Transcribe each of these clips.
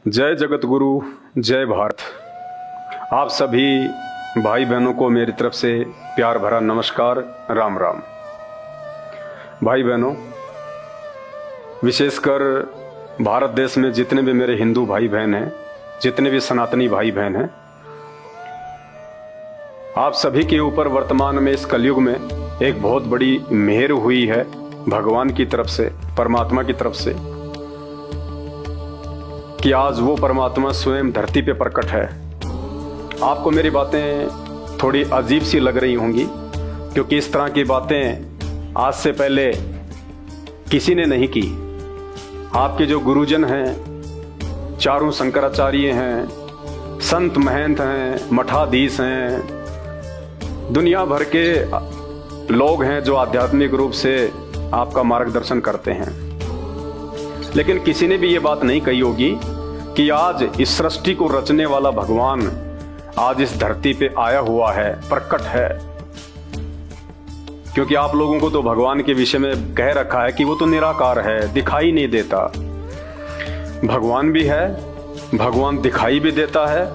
जय जगत गुरु, जय भारत। आप सभी भाई बहनों को मेरी तरफ से प्यार भरा नमस्कार, राम राम। भाई बहनों, विशेषकर भारत देश में जितने भी मेरे हिंदू भाई बहन हैं, जितने भी सनातनी भाई बहन हैं, आप सभी के ऊपर वर्तमान में इस कलयुग में एक बहुत बड़ी मेहर हुई है भगवान की तरफ से, परमात्मा की तरफ से, कि आज वो परमात्मा स्वयं धरती पे प्रकट है। आपको मेरी बातें थोड़ी अजीब सी लग रही होंगी, क्योंकि इस तरह की बातें आज से पहले किसी ने नहीं की। आपके जो गुरुजन हैं, चारों शंकराचार्य हैं, संत महंत हैं, मठाधीश हैं, दुनिया भर के लोग हैं जो आध्यात्मिक रूप से आपका मार्गदर्शन करते हैं, लेकिन किसी ने भी ये बात नहीं कही होगी कि आज इस सृष्टि को रचने वाला भगवान आज इस धरती पे आया हुआ है, प्रकट है। क्योंकि आप लोगों को तो भगवान के विषय में कह रखा है कि वो तो निराकार है, दिखाई नहीं देता। भगवान भी है, भगवान दिखाई भी देता है,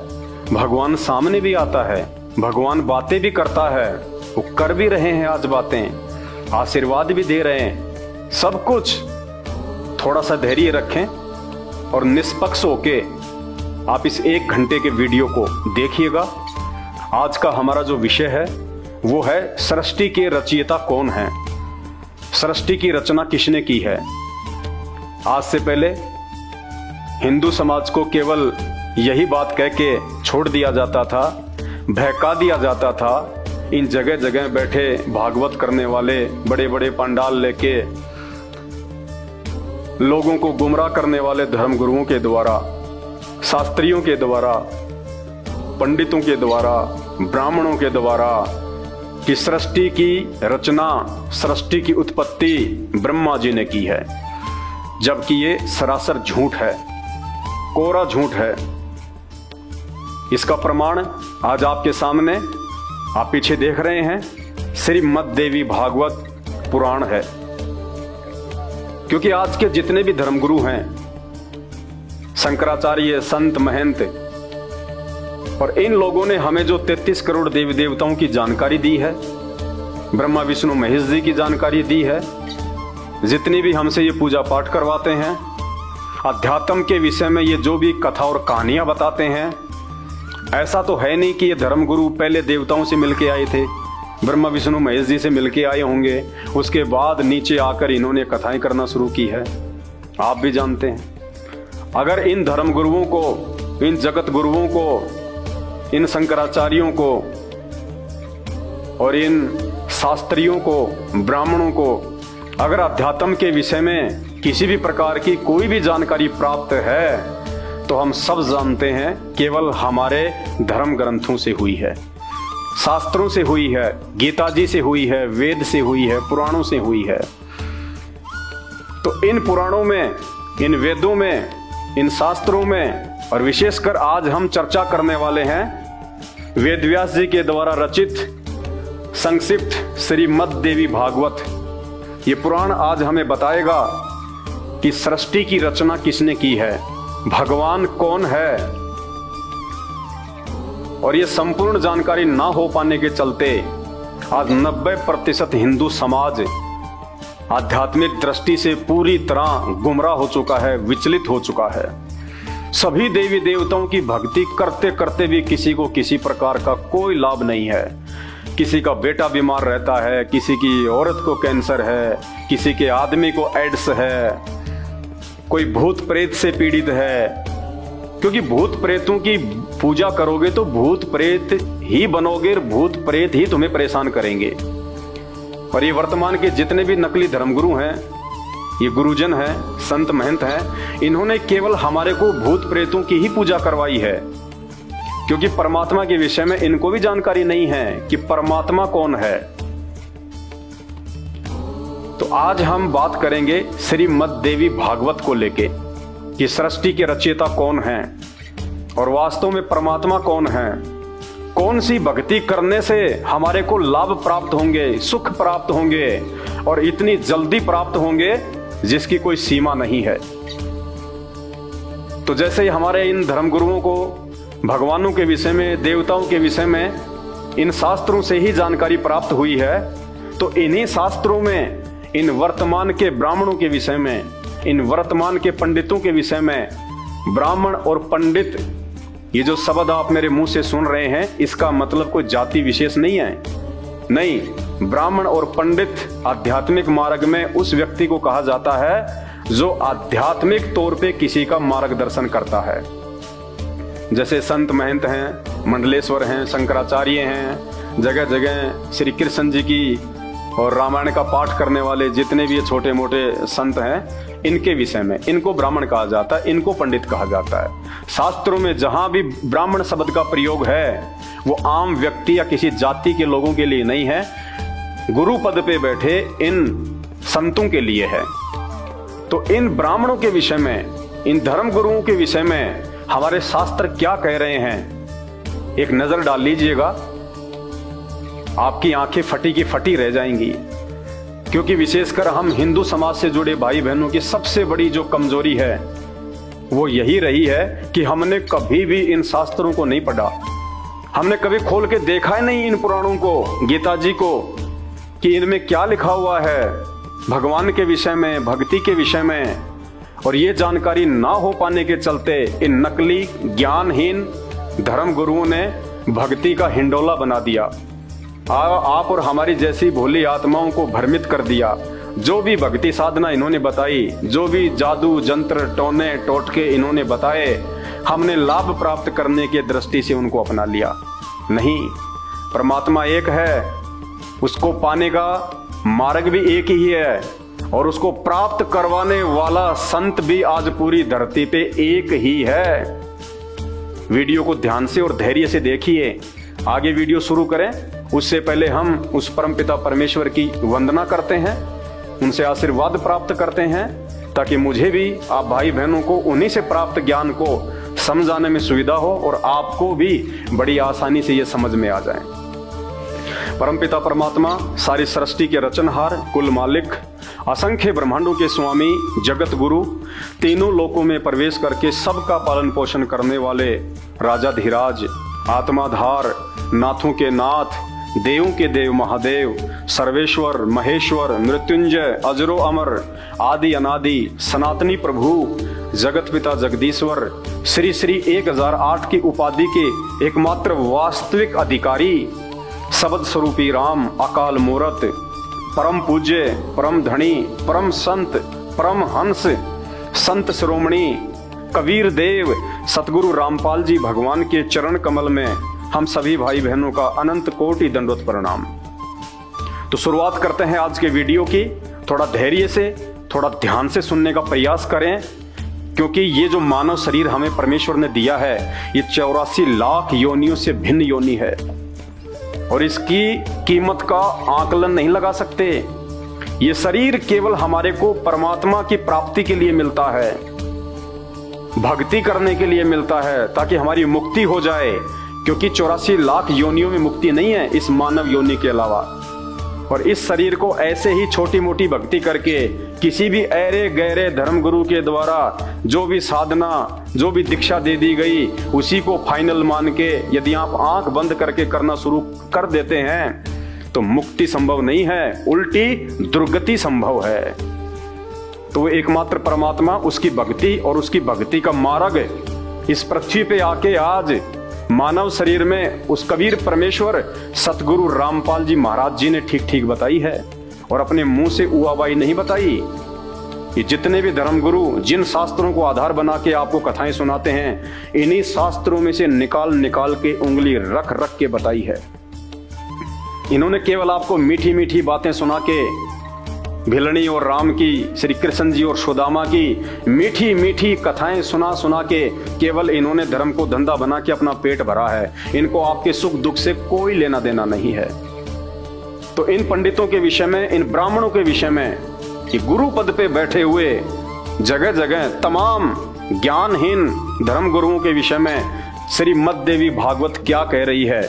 भगवान सामने भी आता है, भगवान बातें भी करता है, वो कर भी रहे हैं आज बातें, आशीर्वाद भी दे रहे हैं, सब कुछ। थोड़ा सा धैर्य रखें और निष्पक्ष होके आप इस 1 घंटे के वीडियो को देखिएगा। आज का हमारा जो विषय है वो है सृष्टि के रचयिता कौन है, सृष्टि की रचना किसने की है। आज से पहले हिंदू समाज को केवल यही बात कह के छोड़ दिया जाता था, बहका दिया जाता था। इन जगह जगह बैठे भागवत करने वाले, बड़े बड़े पंडाल लेके लोगों को गुमराह करने वाले धर्मगुरुओं के द्वारा, शास्त्रियों के द्वारा, पंडितों के द्वारा, ब्राह्मणों के द्वारा कि सृष्टि की रचना, सृष्टि की उत्पत्ति ब्रह्मा जी ने की है, जबकि ये सरासर झूठ है, कोरा झूठ है। इसका प्रमाण आज आपके सामने आप पीछे देख रहे हैं, श्रीमद् देवी भागवत पुराण है। क्योंकि आज के जितने भी धर्मगुरु हैं, शंकराचार्य, संत महंत, और इन लोगों ने हमें जो 33 करोड़ देवी देवताओं की जानकारी दी है, ब्रह्मा विष्णु महेश जी की जानकारी दी है, जितनी भी हमसे ये पूजा पाठ करवाते हैं, अध्यात्म के विषय में ये जो भी कथा और कहानियां बताते हैं, ऐसा तो है नहीं कि ये धर्मगुरु पहले देवताओं से मिलके आए थे, ब्रह्मा विष्णु महेश जी से मिलके आए होंगे, उसके बाद नीचे आकर इन्होंने कथाएं करना शुरू की है। आप भी जानते हैं, अगर इन धर्मगुरुओं को, इन जगत गुरुओं को, इन शंकराचार्यों को और इन शास्त्रियों को, ब्राह्मणों को अगर अध्यात्म के विषय में किसी भी प्रकार की कोई भी जानकारी प्राप्त है, तो हम सब जानते हैं केवल हमारे धर्म ग्रंथों से हुई है, शास्त्रों से हुई है, गीता जी से हुई है, वेद से हुई है, पुराणों से हुई है। तो इन पुराणों में, इन वेदों में, इन शास्त्रों में, और विशेषकर आज हम चर्चा करने वाले हैं वेदव्यास जी के द्वारा रचित संक्षिप्त श्रीमद् देवी भागवत। ये पुराण आज हमें बताएगा कि सृष्टि की रचना किसने की है, भगवान कौन है। और ये संपूर्ण जानकारी ना हो पाने के चलते आज 90% हिंदू समाज आध्यात्मिक दृष्टि से पूरी तरह गुमराह हो चुका है, विचलित हो चुका है। सभी देवी देवताओं की भक्ति करते करते भी किसी को किसी प्रकार का कोई लाभ नहीं है। किसी का बेटा बीमार रहता है, किसी की औरत को कैंसर है, किसी के आदमी को एड्स है, कोई भूत प्रेत से पीड़ित है। क्योंकि भूत प्रेतों की पूजा करोगे तो भूत प्रेत ही बनोगे, भूत प्रेत ही तुम्हें परेशान करेंगे। और ये वर्तमान के जितने भी नकली धर्मगुरु हैं, ये गुरुजन हैं, संत महंत हैं, इन्होंने केवल हमारे को भूत प्रेतों की ही पूजा करवाई है। क्योंकि परमात्मा के विषय में इनको भी जानकारी नहीं है कि परमात्मा कौन है। तो आज हम बात करेंगे श्रीमद् देवी भागवत को लेके कि सृष्टि के रचयिता कौन है और वास्तव में परमात्मा कौन है, कौन सी भक्ति करने से हमारे को लाभ प्राप्त होंगे, सुख प्राप्त होंगे, और इतनी जल्दी प्राप्त होंगे जिसकी कोई सीमा नहीं है। तो जैसे ही हमारे इन धर्मगुरुओं को भगवानों के विषय में, देवताओं के विषय में इन शास्त्रों से ही जानकारी प्राप्त हुई है, तो इन्हीं शास्त्रों में इन वर्तमान के ब्राह्मणों के विषय में, इन वर्तमान के पंडितों के विषय में, ब्राह्मण और पंडित, ये जो शब्द आप मेरे मुंह से सुन रहे हैं, इसका मतलब कोई जाति विशेष नहीं है। नहीं, ब्राह्मण और पंडित आध्यात्मिक मार्ग में उस व्यक्ति को कहा जाता है जो आध्यात्मिक तौर पे किसी का मार्गदर्शन करता है। जैसे संत महंत हैं, मंडलेश्वर हैं, शंकराचार्य हैं, जगह जगह श्री कृष्ण जी की और रामायण का पाठ करने वाले जितने भी छोटे मोटे संत हैं, इनके विषय में इनको ब्राह्मण कहा जाता है, इनको पंडित कहा जाता है। शास्त्रों में जहां भी ब्राह्मण शब्द का प्रयोग है वो आम व्यक्ति या किसी जाति के लोगों के लिए नहीं है, गुरु पद पे बैठे इन संतों के लिए है। तो इन ब्राह्मणों के विषय में, इन धर्म गुरुओं के विषय में हमारे शास्त्र क्या कह रहे हैं, एक नजर डाल लीजिएगा। आपकी आंखें फटी की फटी रह जाएंगी, क्योंकि विशेषकर हम हिंदू समाज से जुड़े भाई बहनों की सबसे बड़ी जो कमजोरी है वो यही रही है कि हमने कभी भी इन शास्त्रों को नहीं पढ़ा। हमने कभी खोल के देखा ही नहीं इन पुराणों को, गीता जी को, कि इनमें क्या लिखा हुआ है भगवान के विषय में, भक्ति के विषय में। और ये जानकारी ना हो पाने के चलते इन नकली ज्ञानहीन धर्म गुरुओं ने भक्ति का हिंडोला बना दिया। आप और हमारी जैसी भोली आत्माओं को भ्रमित कर दिया। जो भी भक्ति साधना इन्होंने बताई, जो भी जादू जंत्र टोने टोटके इन्होंने बताए, हमने लाभ प्राप्त करने की दृष्टि से उनको अपना लिया। नहीं, परमात्मा एक है, उसको पाने का मार्ग भी एक ही है, और उसको प्राप्त करवाने वाला संत भी आज पूरी धरती पे एक ही है। वीडियो को ध्यान से और धैर्य से देखिए। आगे वीडियो शुरू करें उससे पहले हम उस परमपिता परमेश्वर की वंदना करते हैं, उनसे आशीर्वाद प्राप्त करते हैं, ताकि मुझे भी, आप भाई बहनों को उन्हीं से प्राप्त ज्ञान को समझाने में सुविधा हो और आपको भी बड़ी आसानी से ये समझ में आ जाए। परमपिता परमात्मा सारी सृष्टि के रचनहार, कुल मालिक, असंख्य ब्रह्मांडों के स्वामी, जगत गुरु, तीनों लोकों में प्रवेश करके सबका पालन पोषण करने वाले राजाधिराज, आत्माधार, नाथों के नाथ, देवों के देव महादेव, सर्वेश्वर, महेश्वर, मृत्युंजय, अजरो अमर, आदि अनादि, सनातनी प्रभु, जगत पिता जगदीश्वर, श्री श्री 1008 की उपाधि के एकमात्र वास्तविक अधिकारी, शब्द स्वरूपी राम, अकाल मूरत, परम पूज्य, परम धनी, परम संत, परम हंस, संत शिरोमणि, कबीर देव, सतगुरु रामपाल जी भगवान के चरण कमल में हम सभी भाई बहनों का अनंत कोटि दंडवत प्रणाम। तो शुरुआत करते हैं आज के वीडियो की। थोड़ा धैर्य से, थोड़ा ध्यान से सुनने का प्रयास करें, क्योंकि ये जो मानव शरीर हमें परमेश्वर ने दिया है, ये 84 लाख योनियों से भिन्न योनि है, और इसकी कीमत का आकलन नहीं लगा सकते। ये शरीर केवल हमारे को परमात्मा की प्राप्ति के लिए मिलता है, भक्ति करने के लिए मिलता है, ताकि हमारी मुक्ति हो जाए, क्योंकि 84 लाख योनियों में मुक्ति नहीं है इस मानव योनि के अलावा। और इस शरीर को ऐसे ही छोटी मोटी भक्ति करके, किसी भी ऐरे गहरे धर्म गुरु के द्वारा जो भी साधना, जो भी दीक्षा दे दी गई, उसी को फाइनल मान के यदि आप आंख बंद करके करना शुरू कर देते हैं तो मुक्ति संभव नहीं है, उल्टी दुर्गति संभव है। तो वो एकमात्र परमात्मा, उसकी भक्ति और उसकी भक्ति का मार्ग इस पृथ्वी पे आके आज मानव शरीर में उस कबीर परमेश्वर सतगुरु रामपाल जी महाराज जी ने ठीक ठीक बताई है, और अपने मुंह से उआबाई नहीं बताई। ये जितने भी धर्मगुरु जिन शास्त्रों को आधार बना के आपको कथाएं सुनाते हैं, इन्हीं शास्त्रों में से निकाल निकाल के उंगली रख रख के बताई है। इन्होंने केवल आपको मीठी मीठी बातें सुना के, भिलनी और राम की, श्री कृष्ण जी और सुदामा की मीठी मीठी कथाएं सुना सुना के केवल इन्होंने धर्म को धंधा बना के अपना पेट भरा है। इनको आपके सुख दुख से कोई लेना देना नहीं है। तो इन पंडितों के विषय में, इन ब्राह्मणों के विषय में, कि गुरु पद पे बैठे हुए जगह जगह तमाम ज्ञानहीन धर्म गुरुओं के विषय में श्रीमद् देवी भागवत क्या कह रही है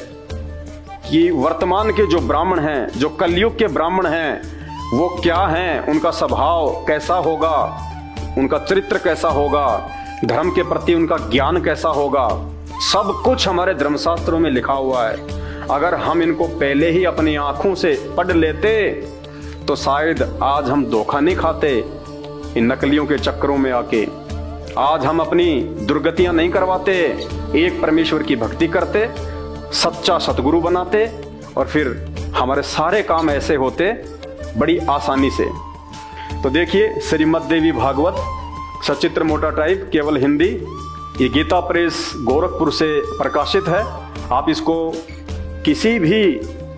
कि वर्तमान के जो ब्राह्मण हैं, जो कलयुग के ब्राह्मण हैं, वो क्या हैं, उनका स्वभाव कैसा होगा, उनका चरित्र कैसा होगा, धर्म के प्रति उनका ज्ञान कैसा होगा, सब कुछ हमारे धर्मशास्त्रों में लिखा हुआ है। अगर हम इनको पहले ही अपनी आंखों से पढ़ लेते तो शायद आज हम धोखा नहीं खाते इन नकलियों के चक्करों में आके। आज हम अपनी दुर्गतियां नहीं करवाते, एक परमेश्वर की भक्ति करते, सच्चा सतगुरु बनाते और फिर हमारे सारे काम ऐसे होते बड़ी आसानी से। तो देखिए, श्रीमद् देवी भागवत सचित्र मोटा टाइप, केवल हिंदी, ये गीता प्रेस गोरखपुर से प्रकाशित है। आप इसको किसी भी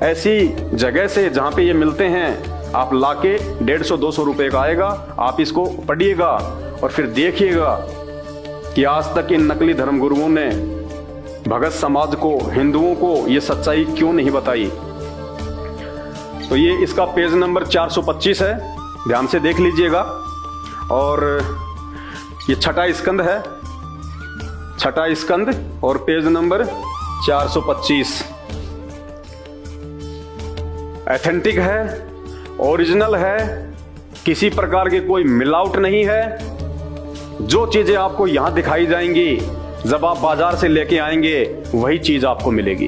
ऐसी जगह से जहाँ पे ये मिलते हैं आप लाके 150-200 रुपये का आएगा। आप इसको पढ़िएगा और फिर देखिएगा कि आज तक इन नकली धर्मगुरुओं ने भगत समाज को, हिंदुओं को ये सच्चाई क्यों नहीं बताई। तो ये इसका पेज नंबर 425 है, ध्यान से देख लीजिएगा। और ये छठा स्कंद है, छठा स्कंद और पेज नंबर 425। एथेंटिक है, ओरिजिनल है, किसी प्रकार की कोई मिलावट नहीं है। जो चीजें आपको यहां दिखाई जाएंगी जब आप बाजार से लेके आएंगे वही चीज आपको मिलेगी।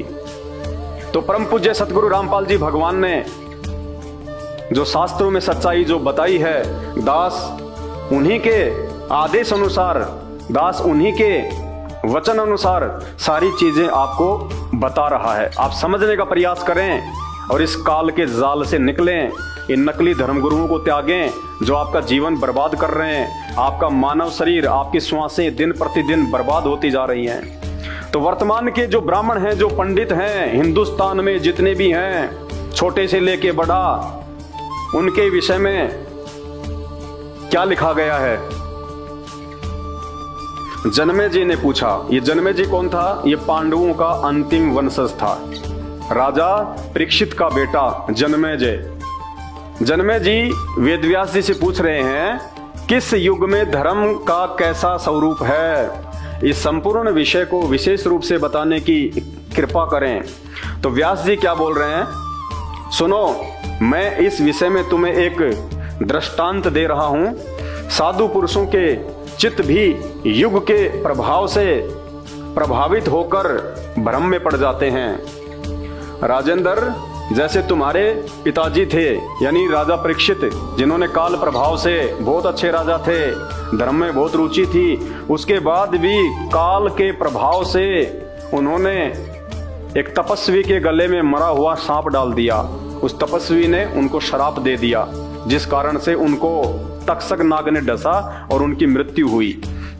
तो परम पूज्य सतगुरु रामपाल जी भगवान ने जो शास्त्रों में सच्चाई जो बताई है, दास उन्हीं के आदेश अनुसार, दास उन्हीं के वचन अनुसार सारी चीजें आपको बता रहा है। आप समझने का प्रयास करें और इस काल के जाल से निकलें, इन नकली धर्मगुरुओं को त्यागें जो आपका जीवन बर्बाद कर रहे हैं। आपका मानव शरीर, आपकी श्वासें दिन प्रतिदिन बर्बाद होती जा रही हैं। तो वर्तमान के जो ब्राह्मण हैं, जो पंडित हैं हिंदुस्तान में जितने भी हैं, छोटे से लेके बड़ा, उनके विषय में क्या लिखा गया है। जन्मेजय ने पूछा, ये जन्मेजय कौन था? ये पांडवों का अंतिम वंशज था, राजा परीक्षित का बेटा जन्मेजय। जन्मेजय वेदव्यास जी से पूछ रहे हैं किस युग में धर्म का कैसा स्वरूप है, इस संपूर्ण विषय को विशेष रूप से बताने की कृपा करें। तो व्यास जी क्या बोल रहे हैं, सुनो, मैं इस विषय में तुम्हें एक दृष्टांत दे रहा हूं। साधु पुरुषों के चित्त भी युग के प्रभाव से प्रभावित होकर भ्रम में पड़ जाते हैं। राजेंद्र, जैसे तुम्हारे पिताजी थे यानी राजा परीक्षित, जिन्होंने काल प्रभाव से, बहुत अच्छे राजा थे, धर्म में बहुत रुचि थी, उसके बाद भी काल के प्रभाव से उन्होंने एक तपस्वी के गले में मरा हुआ सांप डाल दिया। उस तपस्वी ने उनको श्राप दे दिया, जिस कारण से उनको तक्षक नाग ने डसा और उनकी मृत्यु हुई।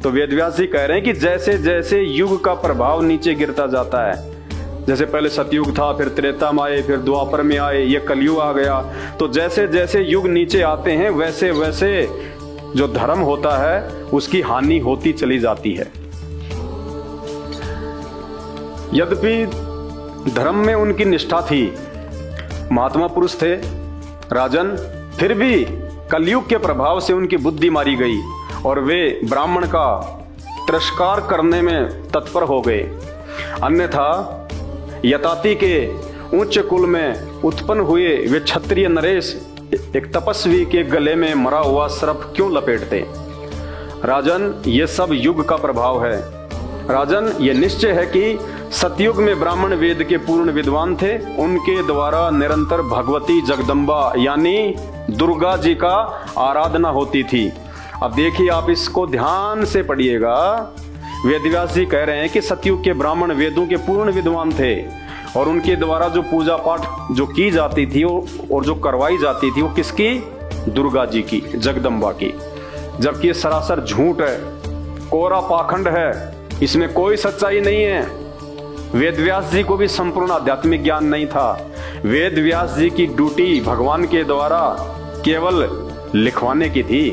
तो वेदव्यास जी कह रहे हैं कि जैसे जैसे युग का प्रभाव नीचे गिरता जाता है, जैसे पहले सतयुग था, फिर त्रेता में आए, फिर द्वापर में आए, ये कलयुग आ गया, तो जैसे जैसे युग नीचे आते हैं वैसे वैसे जो धर्म होता है उसकी हानि होती चली जाती है। यद्यपि धर्म में उनकी निष्ठा थी, महात्मा पुरुष थे राजन, फिर भी कलयुग के प्रभाव से उनकी बुद्धि मारी गई और वे ब्राह्मण का तिरस्कार करने में तत्पर हो गए। अन्यथा यताति के उच्च कुल में उत्पन्न हुए वे क्षत्रिय नरेश एक तपस्वी के गले में मरा हुआ सर्प क्यों लपेटते? राजन, ये सब युग का प्रभाव है। राजन, ये निश्चय है कि सतयुग में ब्राह्मण वेद के पूर्ण विद्वान थे, उनके द्वारा निरंतर भगवती जगदम्बा यानी दुर्गा जी का आराधना होती थी। अब देखिए, आप इसको ध्यान से पढ़िएगा। वेदव्यास जी कह रहे हैं कि सतयुग के ब्राह्मण वेदों के पूर्ण विद्वान थे और उनके द्वारा जो पूजा पाठ जो की जाती थी और जो करवाई जाती थी वो किसकी? दुर्गा जी की, जगदम्बा की। जबकि ये सरासर झूठ है, कोरा पाखंड है, इसमें कोई सच्चाई नहीं है। वेदव्यास जी को भी संपूर्ण आध्यात्मिक ज्ञान नहीं था। वेदव्यास जी की ड्यूटी भगवान के द्वारा केवल लिखवाने की थी,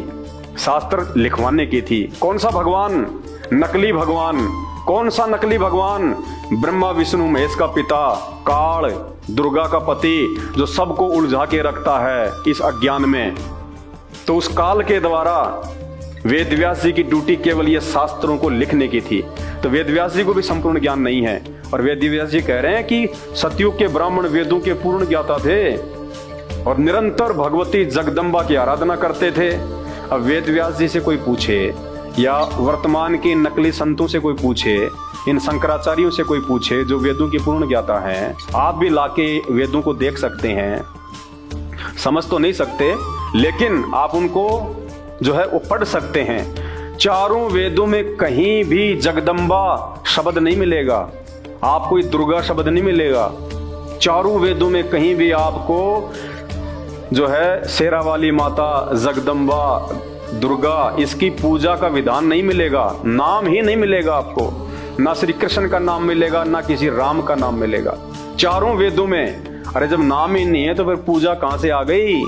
शास्त्र लिखवाने की थी। कौन सा भगवान? नकली भगवान। कौन सा नकली भगवान? ब्रह्मा विष्णु महेश का पिता, काल, दुर्गा का पति, जो सबको उलझा के रखता है इस अज्ञान में। तो उस काल के द्वारा वेदव्यास जी की ड्यूटी केवल ये शास्त्रों को लिखने की थी। तो वेदव्यास जी को भी संपूर्ण ज्ञान नहीं है और वेदव्यास जी कह रहे हैं कि सतयुग के ब्राह्मण वेदों के पूर्ण ज्ञाता थे और निरंतर भगवती जगदम्बा की आराधना करते थे। अब वेदव्यास जी से कोई पूछे या वर्तमान के नकली संतों से कोई पूछे, इन शंकराचार्यों से कोई पूछे जो वेदों की पूर्ण ज्ञाता हैं, आप भी लाके वेदों को देख सकते हैं। समझ तो नहीं सकते, लेकिन आप उनको जो है वो पढ़ सकते हैं। चारों वेदों में कहीं भी जगदम्बा शब्द नहीं मिलेगा, आपको कोई दुर्गा शब्द नहीं मिलेगा। चारों वेदों में कहीं भी आपको जो है शेरा वाली माता, जगदम्बा, दुर्गा, इसकी पूजा का विधान नहीं मिलेगा, नाम ही नहीं मिलेगा आपको। ना श्री कृष्ण का नाम मिलेगा, ना किसी राम का नाम मिलेगा चारों वेदों में। अरे जब नाम ही नहीं है तो फिर पूजा कहां से आ गई?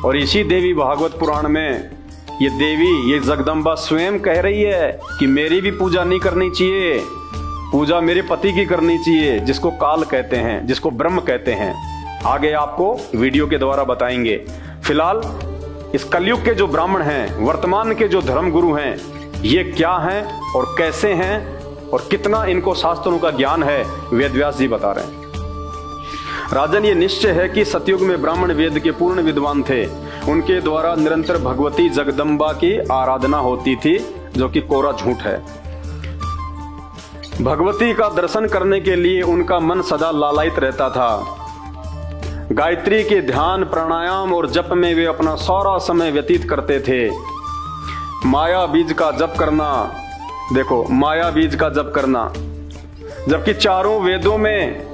और इसी देवी भागवत पुराण में ये देवी, ये जगदम्बा स्वयं कह रही है कि मेरी भी पूजा नहीं करनी चाहिए, पूजा मेरे पति की करनी चाहिए, जिसको काल कहते हैं, जिसको ब्रह्म कहते हैं। आगे आपको वीडियो के द्वारा बताएंगे। फिलहाल इस कलयुग के जो ब्राह्मण हैं, वर्तमान के जो धर्म गुरु हैं, ये क्या हैं और कैसे हैं और कितना इनको शास्त्रों का ज्ञान है, वेदव्यास जी बता रहे हैं। राजन, ये निश्चय है कि सतयुग में ब्राह्मण वेद के पूर्ण विद्वान थे। उनके द्वारा निरंतर भगवती जगदम्बा की आराधना होती थी, जो कि कोरा झूठ है। भगवती का दर्शन करने के लिए उनका मन सदा लालायित रहता था। गायत्री के ध्यान, प्राणायाम और जप में वे अपना सारा समय व्यतीत करते थे। माया बीज का जप करना, देखो माया बीज का जप करना, जबकि चारों वेदों में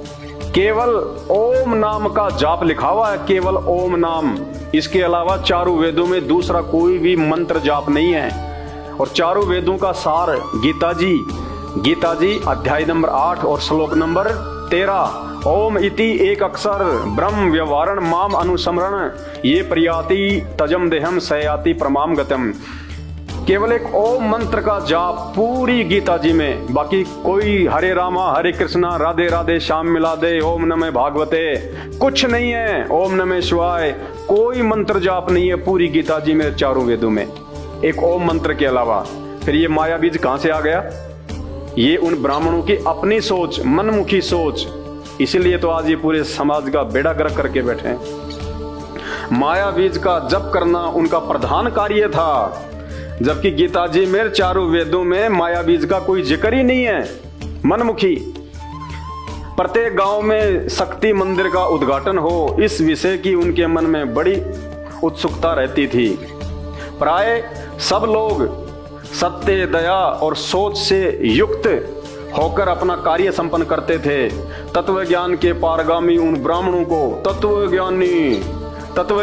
केवल ओम नाम का जाप लिखा हुआ है, केवल ओम नाम। इसके अलावा चारों वेदों में दूसरा कोई भी मंत्र जाप नहीं है। और चारों वेदों का सार गीता जी अध्याय नंबर 8 और श्लोक नंबर 13, ओम इति एक अक्षर ब्रह्म व्यवहारण माम अनुसमरण ये प्रियाति तजम देहम सयाति प्रमाम गतम। केवल एक ओम मंत्र का जाप पूरी गीता जी में, बाकी कोई हरे रामा हरे कृष्णा राधे राधे श्याम मिला दे, ओम नमः भागवते, कुछ नहीं है। ओम नमः शिवाय कोई मंत्र जाप नहीं है पूरी गीता जी में, चारों वेदों में, एक ओम मंत्र के अलावा। फिर ये माया बीज कहां से आ गया? ये उन ब्राह्मणों की अपनी सोच, मनमुखी सोच, इसीलिए तो आज ये पूरे समाज का बेड़ा गर्क करके बैठे हैं। माया बीज का जप करना उनका प्रधान कार्य था, जबकि गीता जी में चारों वेदों में माया बीज का कोई जिक्र ही नहीं है। मनमुखी, प्रत्येक गांव में शक्ति मंदिर का उद्घाटन हो, इस विषय की उनके मन में बड़ी उत्सुकता रहती थी। प्राय सब लोग सत्य, दया और सोच से युक्त होकर अपना कार्य संपन्न करते थे। तत्व ज्ञान के पारगामी उन ब्राह्मणों को, तत्व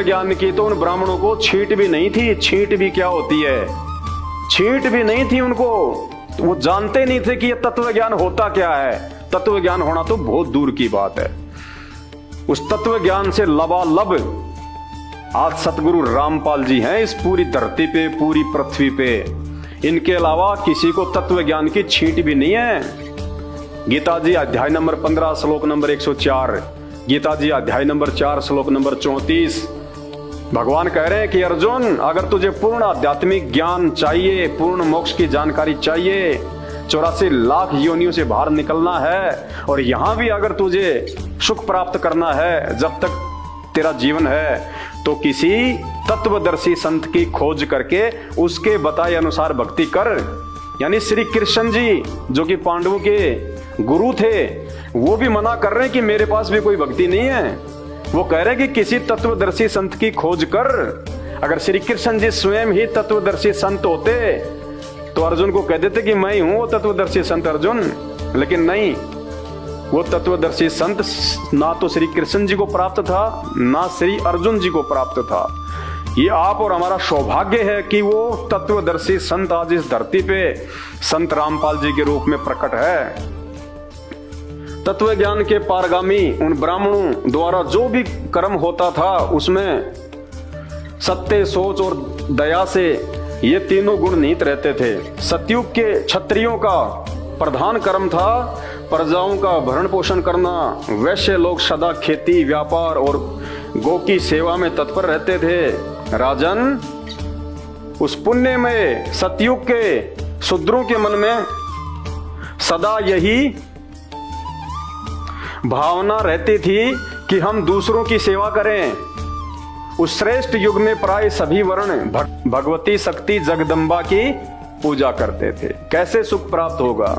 ज्ञान की तो उन ब्राह्मणों को छींट भी नहीं थी। छींट भी क्या होती है? छींट भी नहीं थी उनको, वो जानते नहीं थे कि ये तत्व ज्ञान होता क्या है। तत्व ज्ञान होना तो बहुत दूर की बात है। उस तत्व ज्ञान से लबालब आज सतगुरु रामपाल जी हैं इस पूरी धरती पे, पूरी पृथ्वी पे। इनके अलावा किसी को तत्व ज्ञान की छींट भी नहीं है। गीता जी अध्याय नंबर 15 श्लोक नंबर 104, गीता जी अध्याय नंबर 4 श्लोक नंबर 34, भगवान कह रहे हैं कि अर्जुन, अगर तुझे पूर्ण आध्यात्मिक ज्ञान चाहिए, पूर्ण मोक्ष की जानकारी चाहिए, 84 लाख योनियों से बाहर निकलना है, और यहां भी अगर तुझे सुख प्राप्त करना है जब तक तेरा जीवन है, तो किसी तत्वदर्शी संत की खोज करके उसके बताए अनुसार भक्ति कर। यानी श्री कृष्ण जी जो कि पांडवों के गुरु थे, वो भी मना कर रहे हैं कि मेरे पास भी कोई भक्ति नहीं है। वो कह रहे हैं कि किसी तत्वदर्शी संत की खोज कर। अगर श्री कृष्ण जी स्वयं ही तत्वदर्शी संत होते तो अर्जुन को कह देते कि मैं हूं वो तत्वदर्शी संत अर्जुन, लेकिन नहीं, वो तत्वदर्शी संत ना तो श्री कृष्ण जी को प्राप्त था, ना श्री अर्जुन जी को प्राप्त था। ये आप और हमारा सौभाग्य है कि वो तत्वदर्शी संत आज इस धरती पे संत रामपाल जी के रूप में प्रकट है। तत्व ज्ञान के पारगामी उन ब्राह्मणों द्वारा जो भी कर्म होता था उसमें सत्य, सोच और दया से ये तीनों गुण निहित रहते थे। सतयुग के क्षत्रियों का प्रधान कर्म था प्रजाओं का भरण पोषण करना। वैश्य लोग सदा खेती, व्यापार और गौ की सेवा में तत्पर रहते थे। राजन, उस पुण्य में सतयुग के शूद्रों के मन में सदा यही भावना रहती थी कि हम दूसरों की सेवा करें। उस श्रेष्ठ युग में प्राय सभी वर्ण भगवती शक्ति जगदम्बा की पूजा करते थे। कैसे सुख प्राप्त होगा?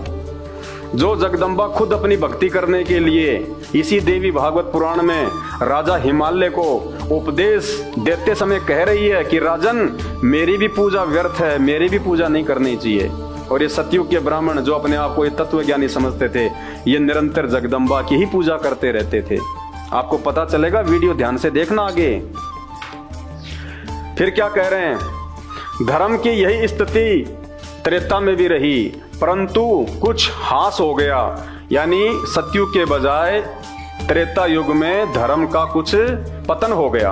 जो जगदम्बा खुद अपनी भक्ति करने के लिए इसी देवी भागवत पुराण में राजा हिमालय को उपदेश देते समय कह रही है कि राजन, मेरी भी पूजा व्यर्थ है, मेरी भी पूजा नहीं करनी चाहिए। और ये सतयुग के ब्राह्मण जो अपने आप को ये तत्वज्ञानी समझते थे, ये निरंतर जगदम्बा की ही पूजा करते रहते थे। आपको पता चलेगा, वीडियो ध्यान से देखना आगे। फिर क्या कह रहे हैं? धर्म की यही स्थिति त्रेता में भी रही, परंतु कुछ हास हो गया। यानी सतयुग के बजाय त्रेता युग में धर्म का कुछ पतन हो गया।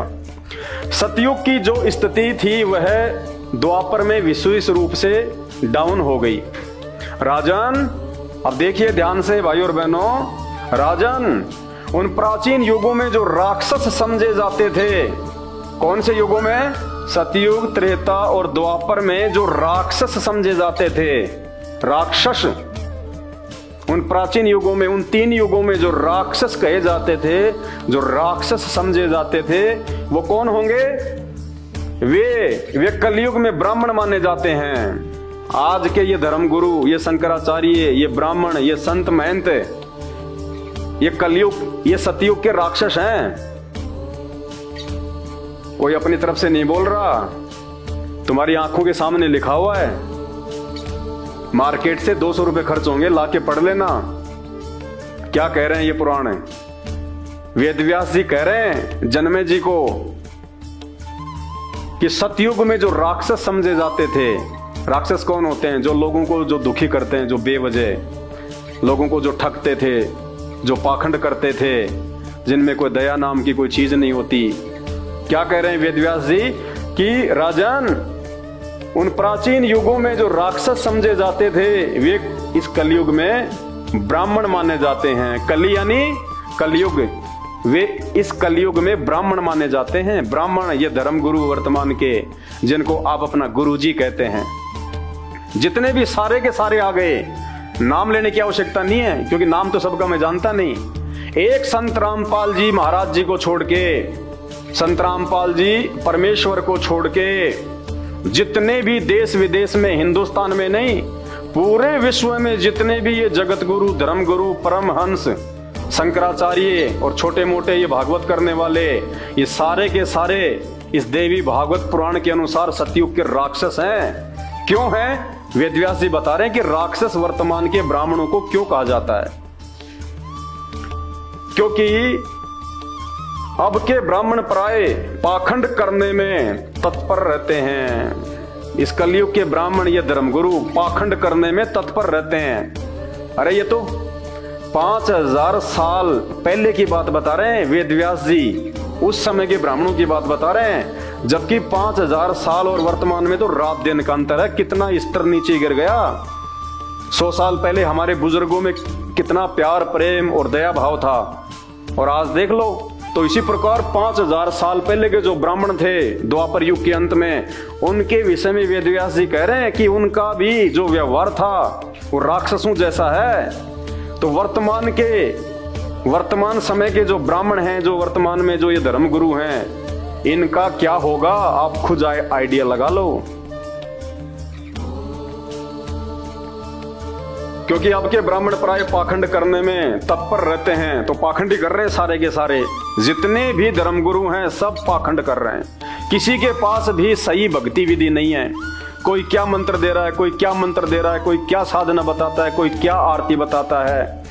सतयुग की जो स्थिति थी वह द्वापर में विशेष रूप से डाउन हो गई। राजन, अब देखिए ध्यान से भाई और बहनों, राजन, उन प्राचीन युगों में जो राक्षस समझे जाते थे, कौन से युगों में? सतयुग, त्रेता और द्वापर में जो राक्षस समझे जाते थे, राक्षस, उन प्राचीन युगों में, उन 3 युगों में जो राक्षस कहे जाते थे, जो राक्षस समझे जाते थे, वो कौन होंगे? वे कलयुग में ब्राह्मण माने जाते हैं। आज के ये धर्मगुरु, ये शंकराचार्य, ये ब्राह्मण, ये संत महंत, ये कलयुग, ये सतयुग के राक्षस हैं। कोई अपनी तरफ से नहीं बोल रहा, तुम्हारी आंखों के सामने लिखा हुआ है। मार्केट से 200 रुपए खर्च होंगे, लाके पढ़ लेना। क्या कह रहे हैं ये पुराण? वेदव्यास जी कह रहे हैं जन्मे जी को कि सतयुग में जो राक्षस समझे जाते थे, राक्षस कौन होते हैं? जो लोगों को जो दुखी करते हैं, जो बेवजह लोगों को जो ठगते थे, जो पाखंड करते थे, जिनमें कोई दया नाम की कोई चीज नहीं होती। क्या कह रहे हैं वेदव्यास जी कि राजन, उन प्राचीन युगों में जो राक्षस समझे जाते थे, वे इस कलयुग में ब्राह्मण माने जाते हैं। कली यानी कलयुग, वे इस कलयुग में ब्राह्मण माने जाते हैं। ब्राह्मण ये धर्मगुरु वर्तमान के, जिनको आप अपना गुरुजी कहते हैं। जितने भी सारे के सारे आ गए, नाम लेने की आवश्यकता नहीं है, क्योंकि नाम तो सबका मैं जानता नहीं। एक संत रामपाल जी महाराज जी को छोड़ के, संत रामपाल जी परमेश्वर को छोड़ के, जितने भी देश विदेश में, हिंदुस्तान में नहीं, पूरे विश्व में जितने भी ये जगत गुरु, धर्म गुरु, परमहंस, शंकराचार्य और छोटे मोटे ये भागवत करने वाले, ये सारे के सारे इस देवी भागवत पुराण के अनुसार सतयुग के राक्षस हैं। क्यों हैं? वेदव्यास जी बता रहे हैं कि राक्षस वर्तमान के ब्राह्मणों को क्यों कहा जाता है। क्योंकि अब के ब्राह्मण प्राय पाखंड करने में तत्पर रहते हैं। इस कलयुग के ब्राह्मण, ये धर्मगुरु पाखंड करने में तत्पर रहते हैं। अरे ये तो 5000 साल पहले की बात बता रहे हैं वेदव्यास जी, उस समय के ब्राह्मणों की बात बता रहे हैं। जबकि 5000 साल और वर्तमान में तो रात दिन का अंतर है। कितना स्तर नीचे गिर गया। 100 साल पहले हमारे बुजुर्गों में कितना प्यार, प्रेम और दया भाव था, और आज देख लो। तो इसी प्रकार 5000 साल पहले के जो ब्राह्मण थे द्वापर युग के अंत में, उनके विषय में वेदव्यास जी कह रहे हैं कि उनका भी जो व्यवहार था वो राक्षसों जैसा है। तो वर्तमान समय के जो ब्राह्मण हैं, जो वर्तमान में जो ये धर्मगुरु हैं, इनका क्या होगा आप खुद आइडिया लगा लो। क्योंकि आपके ब्राह्मण प्राय पाखंड करने में तत्पर रहते हैं। तो पाखंडी कर रहे हैं सारे के सारे, जितने भी धर्मगुरु हैं सब पाखंड कर रहे हैं। किसी के पास भी सही भक्ति विधि नहीं है। कोई क्या मंत्र दे रहा है, कोई क्या मंत्र दे रहा है, कोई क्या साधना बताता है, कोई क्या आरती बताता है।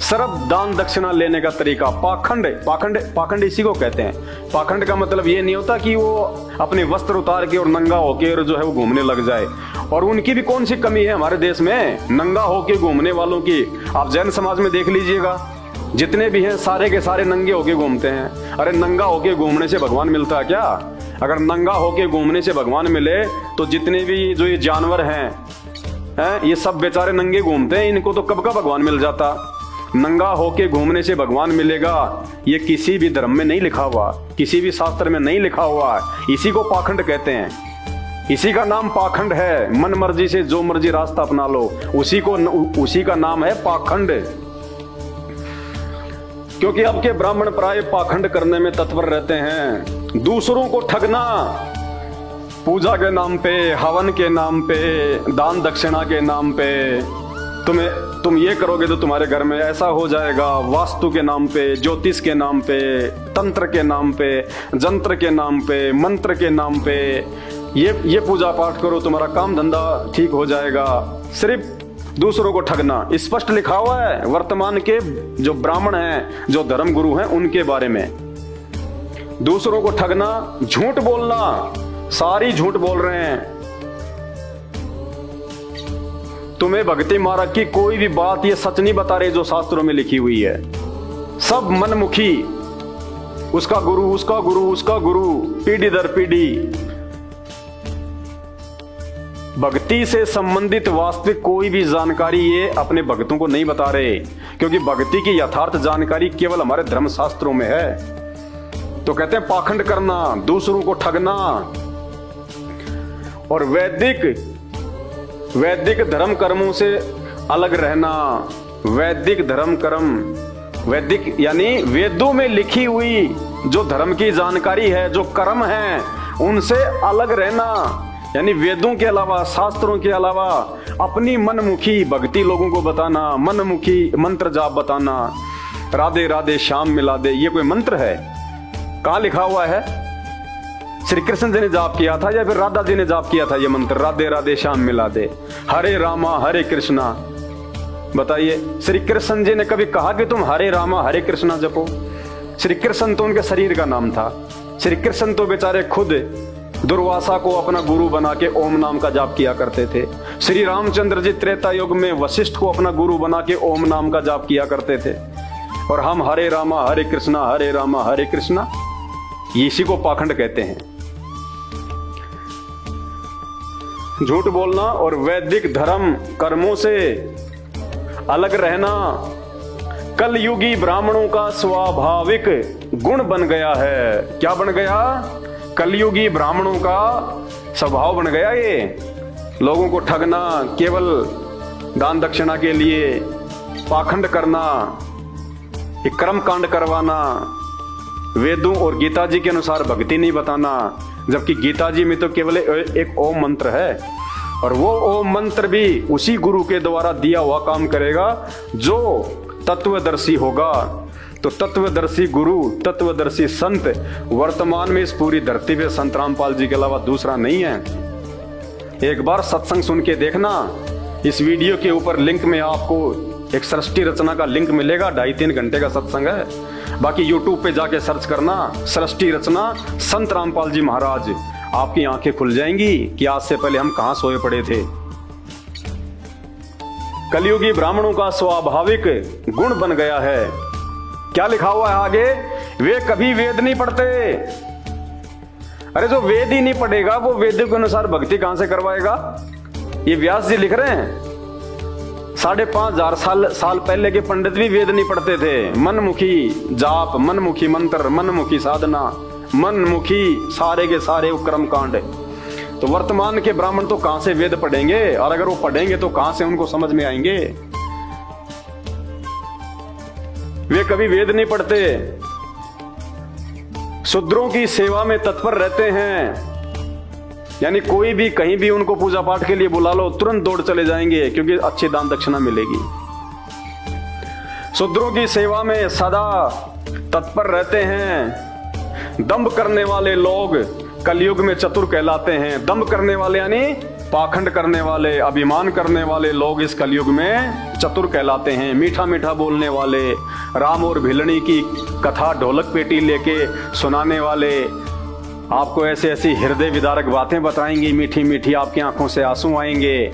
सिर्फ दान दक्षिणा लेने का तरीका। पाखंड इसी को कहते हैं। पाखंड का मतलब ये नहीं होता कि वो अपने वस्त्र उतार के और नंगा होके और जो है वो घूमने लग जाए। और उनकी भी कौन सी कमी है हमारे देश में, नंगा होके घूमने वालों की। आप जैन समाज में देख लीजिएगा, जितने भी हैं सारे के सारे नंगे होके घूमते हैं। अरे नंगा होके घूमने से भगवान मिलता है क्या? अगर नंगा होके घूमने से भगवान मिले तो जितने भी जो ये जानवर हैं ये सब बेचारे नंगे घूमते हैं, इनको तो कब का भगवान मिल जाता। नंगा होके घूमने से भगवान मिलेगा, ये किसी भी धर्म में नहीं लिखा हुआ, किसी भी शास्त्र में नहीं लिखा हुआ। इसी को पाखंड कहते हैं। इसी का नाम पाखंड है। मन मर्जी से जो मर्जी रास्ता अपना लो, उसी का नाम है पाखंड। क्योंकि अब के ब्राह्मण प्राय पाखंड करने में तत्पर रहते हैं। दूसरों को ठगना, पूजा के नाम पे, हवन के नाम पे, दान दक्षिणा के नाम पे तुम ये करोगे तो तुम्हारे घर में ऐसा हो जाएगा, वास्तु के नाम पे, ज्योतिष के नाम पे, तंत्र के नाम पे, जंत्र के नाम पे, मंत्र के नाम पे ये पूजा पाठ करो, तुम्हारा काम धंधा ठीक हो जाएगा। सिर्फ दूसरों को ठगना स्पष्ट लिखा हुआ है वर्तमान के जो ब्राह्मण हैं, जो धर्म गुरु हैं, उनके बारे में। दूसरों को ठगना, झूठ बोलना, सारी झूठ बोल रहे हैं। तुम्हें भक्ति मार्ग की कोई भी बात ये सच नहीं बता रहे जो शास्त्रों में लिखी हुई है। सब मनमुखी, उसका गुरु, उसका गुरु, उसका गुरु, पीढ़ी दर पीढ़ी। भक्ति से संबंधित वास्तविक कोई भी जानकारी ये अपने भक्तों को नहीं बता रहे, क्योंकि भक्ति की यथार्थ जानकारी केवल हमारे धर्म शास्त्रों में है। तो कहते हैं पाखंड करना, दूसरों को ठगना और वैदिक धर्म कर्मों से अलग रहना। वैदिक धर्म कर्म, वैदिक यानी वेदों में लिखी हुई जो धर्म की जानकारी है, जो कर्म है, उनसे अलग रहना। यानी वेदों के अलावा, शास्त्रों के अलावा अपनी मनमुखी भक्ति लोगों को बताना, मनमुखी मंत्र जाप बताना। राधे राधे श्याम मिला दे, ये कोई मंत्र है? कहाँ लिखा हुआ है? श्री कृष्ण जी ने जाप किया था या फिर राधा जी ने जाप किया था ये मंत्र, राधे राधे श्याम मिला दे, हरे रामा हरे कृष्णा? बताइए, श्री कृष्ण जी ने कभी कहा कि तुम हरे रामा हरे कृष्णा जपो? श्री कृष्ण तो उनके शरीर का नाम था। श्री कृष्ण तो बेचारे खुद दुर्वासा को अपना गुरु बना के ओम नाम का जाप किया करते थे। श्री रामचंद्र जी त्रेता युग में वशिष्ठ को अपना गुरु बना के ओम नाम का जाप किया करते थे। और हम हरे रामा हरे कृष्णा, हरे रामा हरे कृष्णा, इसी को पाखंड कहते हैं। झूठ बोलना और वैदिक धर्म कर्मों से अलग रहना कलयुगी ब्राह्मणों का स्वाभाविक गुण बन गया है। क्या बन गया? कलयुगी ब्राह्मणों का स्वभाव बन गया ये। लोगों को ठगना, केवल दान दक्षिणा के लिए पाखंड करना, एक कर्म कांड करवाना, वेदों और गीता जी के अनुसार भक्ति नहीं बताना, जबकि गीता जी में तो केवल एक ओम मंत्र है, और वो ओम मंत्र भी उसी गुरु के द्वारा दिया हुआ काम करेगा जो तत्वदर्शी होगा। तो तत्वदर्शी गुरु, तत्वदर्शी संत वर्तमान में इस पूरी धरती पे संत रामपाल जी के अलावा दूसरा नहीं है। एक बार सत्संग सुन के देखना। इस वीडियो के ऊपर लिंक में आपको एक सृष्टि रचना का लिंक मिलेगा, 2.5-3 घंटे का सत्संग है। बाकी यूट्यूब पे जाके सर्च करना सृष्टि रचना संत रामपाल जी महाराज, आपकी आंखें खुल जाएंगी कि आज से पहले हम कहां सोए पड़े थे। कलयुगी ब्राह्मणों का स्वाभाविक गुण बन गया है। क्या लिखा हुआ है आगे? वे कभी वेद नहीं पढ़ते। अरे जो वेद ही नहीं पढ़ेगा वो वेद के अनुसार भक्ति कहां से करवाएगा? ये व्यास जी लिख रहे हैं। 5,500 साल पहले के पंडित भी वेद नहीं पढ़ते थे। मनमुखी जाप, मनमुखी मंत्र, मनमुखी साधना, मनमुखी सारे के सारे कर्म कांड। तो वर्तमान के ब्राह्मण तो कहां से वेद पढ़ेंगे? और अगर वो पढ़ेंगे तो कहां से उनको समझ में आएंगे? वे कभी वेद नहीं पढ़ते। शूद्रों की सेवा में तत्पर रहते हैं। यानी कोई भी कहीं भी उनको पूजा पाठ के लिए बुला लो, तुरंत दौड़ चले जाएंगे, क्योंकि अच्छी दान दक्षिणा मिलेगी। शूद्रों की सेवा में सदा तत्पर रहते हैं। दंभ करने वाले लोग कलयुग में चतुर कहलाते हैं। दंभ करने वाले यानी पाखंड करने वाले, अभिमान करने वाले लोग इस कलयुग में चतुर कहलाते हैं। मीठा मीठा बोलने वाले, राम और भिलनी की कथा ढोलक पेटी लेके सुनाने वाले, आपको ऐसे ऐसी हृदय विदारक बातें बताएंगी, मीठी मीठी, आपकी आंखों से आंसू आएंगे।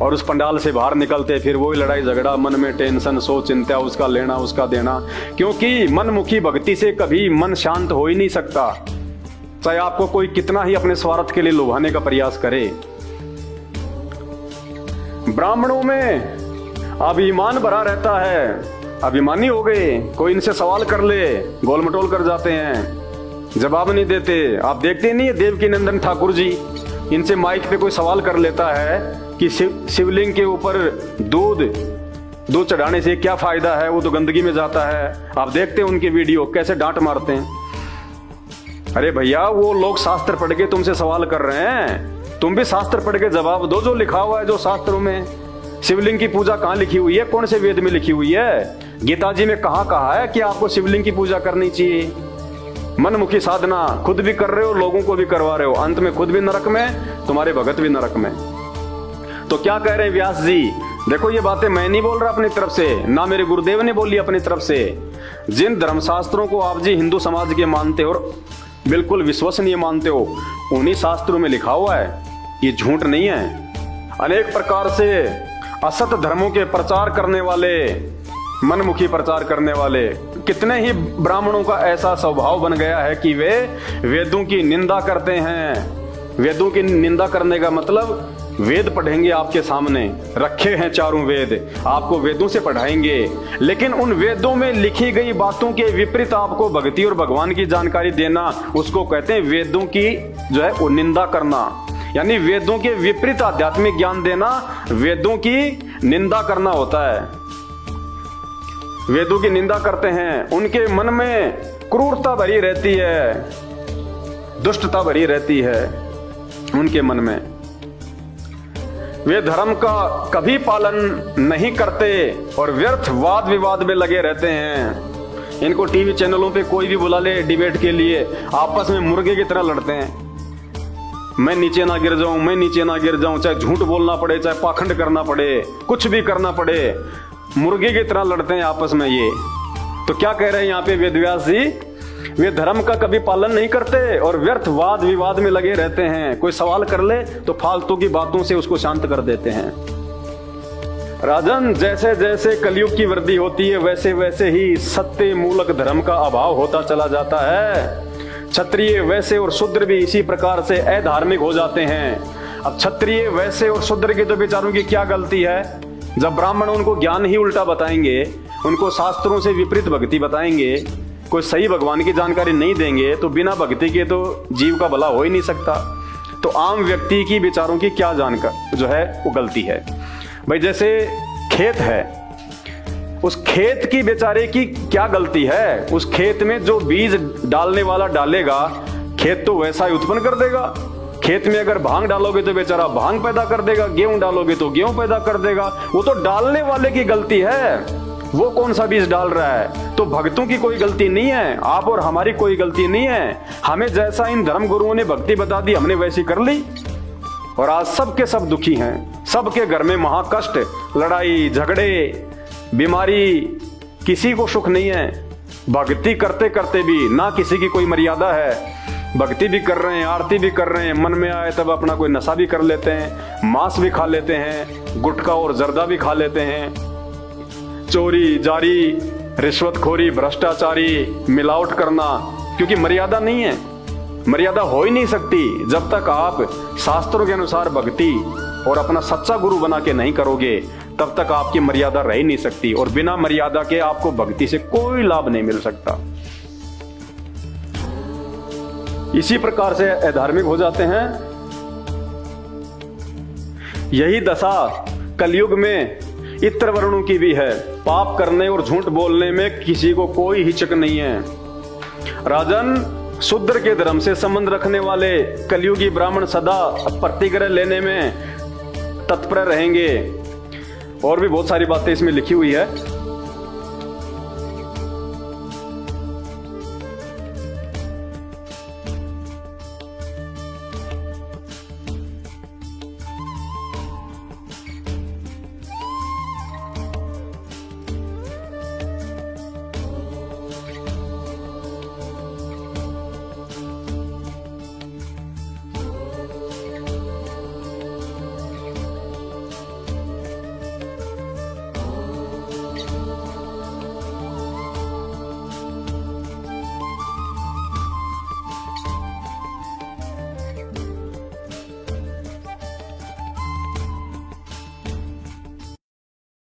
और उस पंडाल से बाहर निकलते फिर वही लड़ाई झगड़ा, मन में टेंशन, सो चिंता, उसका लेना उसका देना। क्योंकि मनमुखी भक्ति से कभी मन शांत हो ही नहीं सकता, चाहे आपको कोई कितना ही अपने स्वार्थ के लिए लुभाने का प्रयास करे। ब्राह्मणों में अभिमान भरा रहता है। अभिमानी हो गए, कोई इनसे सवाल कर ले गोल मटोल कर जाते हैं, जवाब नहीं देते। आप देखते नहीं है देवकी नंदन ठाकुर जी, इनसे माइक पे कोई सवाल कर लेता है कि शिवलिंग के ऊपर दूध चढ़ाने से क्या फायदा है, वो तो गंदगी में जाता है। आप देखते हैं उनके वीडियो कैसे डांट मारते हैं। अरे भैया, वो लोग शास्त्र पढ़ के तुमसे सवाल कर रहे हैं, तुम भी शास्त्र पढ़ के जवाब दो जो लिखा हुआ है जो शास्त्रों में। शिवलिंग की पूजा कहाँ लिखी हुई है, कौन से वेद में लिखी हुई है? गीता जी में कहाँ कहा है कि आपको शिवलिंग की पूजा करनी चाहिए? मनमुखी साधना खुद भी कर रहे हो, लोगों को भी करवा रहे हो, अंत में खुद भी नरक में, तुम्हारे भगत भी नरक में। तो क्या कह रहे हैं व्यास जी? देखो, ये बातें मैं नहीं बोल रहा अपनी तरफ से, ना मेरे गुरुदेव ने बोली अपनी तरफ से। जिन धर्मशास्त्रों को आप जी हिंदू समाज के मानते हो और बिल्कुल विश्वसनीय मानते हो, उन्हीं शास्त्रों में लिखा हुआ है, ये झूठ नहीं है। अनेक प्रकार से असत धर्मों के प्रचार करने वाले, मनमुखी प्रचार करने वाले कितने ही ब्राह्मणों का ऐसा स्वभाव बन गया है कि वे वेदों की निंदा करते हैं। वेदों की निंदा करने का मतलब, वेद पढ़ेंगे आपके सामने, रखे हैं चारों वेद, आपको वेदों से पढ़ाएंगे, लेकिन उन वेदों में लिखी गई बातों के विपरीत आपको भक्ति और भगवान की जानकारी देना, उसको कहते हैं वेदों की जो है वो निंदा करना। यानी वेदों के विपरीत आध्यात्मिक ज्ञान देना वेदों की निंदा करना होता है। वेदों की निंदा करते हैं, उनके मन में क्रूरता भरी रहती है, दुष्टता भरी रहती है उनके मन में। वे धर्म का कभी पालन नहीं करते और व्यर्थ वाद विवाद में लगे रहते हैं। इनको टीवी चैनलों पे कोई भी बुला ले डिबेट के लिए, आपस में मुर्गे की तरह लड़ते हैं। मैं नीचे ना गिर जाऊं, मैं नीचे ना गिर जाऊं, चाहे झूठ बोलना पड़े, चाहे पाखंड करना पड़े, कुछ भी करना पड़े, मुर्गे की तरह लड़ते हैं आपस में ये। तो क्या कह रहे हैं यहाँ पे वेदव्यास जी? वे धर्म का कभी पालन नहीं करते और व्यर्थ वाद विवाद में लगे रहते हैं। कोई सवाल कर ले तो फालतू की बातों से उसको शांत कर देते हैं। राजन, जैसे जैसे कलयुग की वृद्धि होती है वैसे वैसे ही सत्य मूलक धर्म का अभाव होता चला जाता है। क्षत्रिय, वैश्य और शूद्र भी इसी प्रकार से अधार्मिक हो जाते हैं। अब क्षत्रिय, वैश्य और शूद्र की तो बेचारों की क्या गलती है? जब ब्राह्मण उनको ज्ञान ही उल्टा बताएंगे, उनको शास्त्रों से विपरीत भक्ति बताएंगे, कोई सही भगवान की जानकारी नहीं देंगे, तो बिना भक्ति के तो जीव का भला हो ही नहीं सकता। तो आम व्यक्ति की बेचारों की क्या जानकर जो है वो गलती है? भाई जैसे खेत है, उस खेत की बेचारे की क्या गलती है? उस खेत में जो बीज डालने वाला डालेगा, खेत तो वैसा ही उत्पन्न कर देगा। खेत में अगर भांग डालोगे तो बेचारा भांग पैदा कर देगा, गेहूं डालोगे तो गेहूं पैदा कर देगा। वो तो डालने वाले की गलती है, वो कौन सा बीज डाल रहा है। तो भक्तों की कोई गलती नहीं है, आप और हमारी कोई गलती नहीं है। हमें जैसा इन धर्म गुरुओं ने भक्ति बता दी, हमने वैसी कर ली और आज सबके सब दुखी हैं। सबके घर में महाकष्ट, लड़ाई झगड़े, बीमारी, किसी को सुख नहीं है। भक्ति करते करते भी ना किसी की कोई मर्यादा है। भक्ति भी कर रहे हैं, आरती भी कर रहे हैं, मन में आए तब अपना कोई नशा भी कर लेते हैं, मांस भी खा लेते हैं, गुटखा और जर्दा भी खा लेते हैं। चोरी जारी, रिश्वतखोरी, भ्रष्टाचारी, मिलावट करना, क्योंकि मर्यादा नहीं है। मर्यादा हो ही नहीं सकती जब तक आप शास्त्रों के अनुसार भक्ति और अपना सच्चा गुरु बना के नहीं करोगे, तब तक आपकी मर्यादा रह ही नहीं सकती। और बिना मर्यादा के आपको भक्ति से कोई लाभ नहीं मिल सकता। इसी प्रकार से अधार्मिक हो जाते हैं। यही दशा कलयुग में इतर वर्णों की भी है। पाप करने और झूठ बोलने में किसी को कोई हिचक नहीं है। राजन, शूद्र के धर्म से संबंध रखने वाले कलयुगी ब्राह्मण सदा प्रतिग्रह लेने में तत्पर रहेंगे। और भी बहुत सारी बातें इसमें लिखी हुई है।